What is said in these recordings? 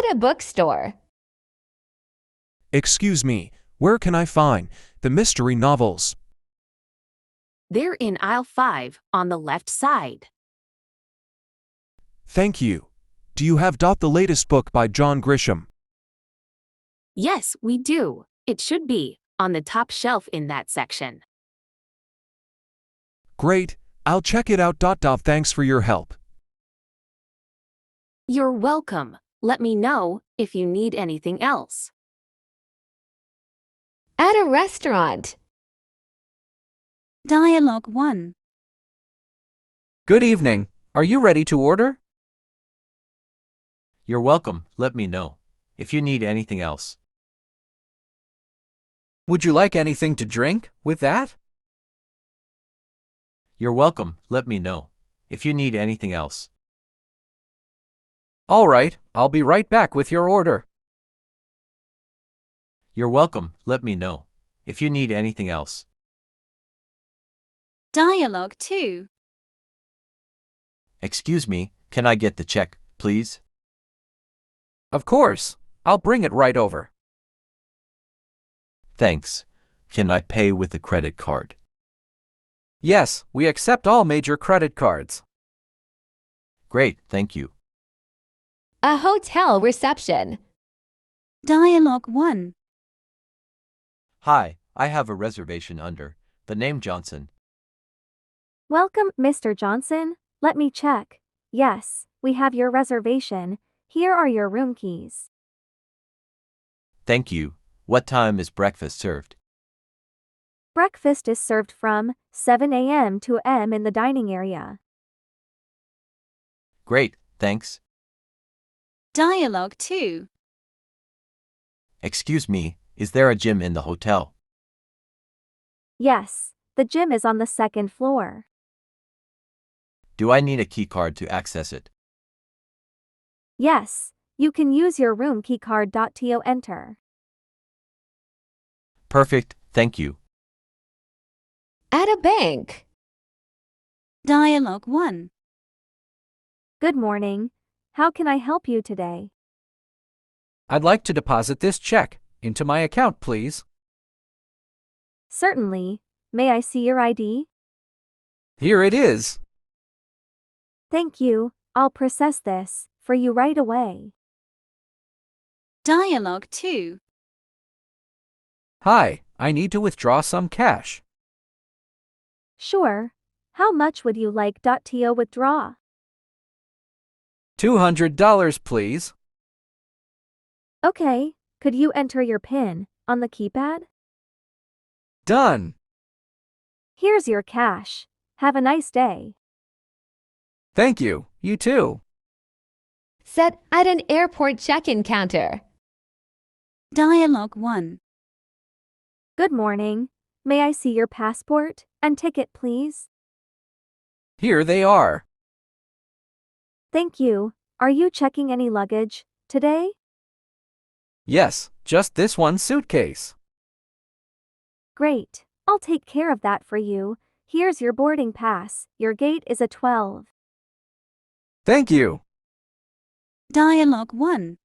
At a bookstore. Excuse me, where can I find the mystery novels? They're in aisle 5 on the left side. Thank you. Do you have the latest book by John Grisham? Yes, we do. It should be on the top shelf in that section. Great, I'll check it out. Thanks for your help. You're welcome. Let me know if you need anything else. At a restaurant. Dialogue 1. Good evening. Are you ready to order? You're welcome. Let me know if you need anything else. Would you like anything to drink with that? You're welcome. Let me know if you need anything else. All right, I'll be right back with your order. You're welcome. Let me know if you need anything else. Dialogue 2. Excuse me, can I get the check, please? Of course. I'll bring it right over. Thanks. Can I pay with a credit card? Yes, we accept all major credit cards. Great, thank you. A hotel reception. Dialogue 1. Hi, I have a reservation under the name Johnson. Welcome, Mr. Johnson. Let me check. Yes, we have your reservation. Here are your room keys. Thank you. What time is breakfast served? Breakfast is served from 7 a.m. to m in the dining area. Great, thanks. Dialogue 2. Excuse me, is there a gym in the hotel? Yes, the gym is on the second floor. Do I need a key card to access it? Yes, you can use your room keycard. To enter. Perfect, thank you. At a bank. Dialogue 1. Good morning. How can I help you today? I'd like to deposit this check into my account, please. Certainly. May I see your ID? Here it is. Thank you. I'll process this for you right away. Dialogue 2. Hi, I need to withdraw some cash. Sure. How much would you like? To withdraw? $200, please. Okay. Could you enter your PIN on the keypad? Done. Here's your cash. Have a nice day. Thank you. You too. Set at an airport check-in counter. Dialogue 1. Good morning. May I see your passport and ticket, please? Here they are. Thank you. Are you checking any luggage today? Yes, just this one suitcase. Great. I'll take care of that for you. Here's your boarding pass. Your gate is a 12. Thank you. Dialogue 1.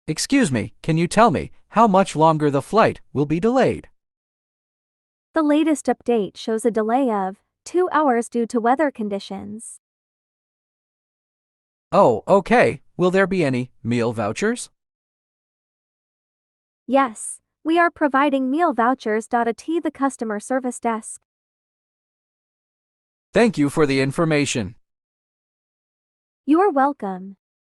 Excuse me, can you tell me how much longer the flight will be delayed? The latest update shows a delay of 2 hours due to weather conditions. Oh, okay. Will there be any meal vouchers? Yes, we are providing meal vouchers. At the customer service desk. Thank you for the information. You're welcome.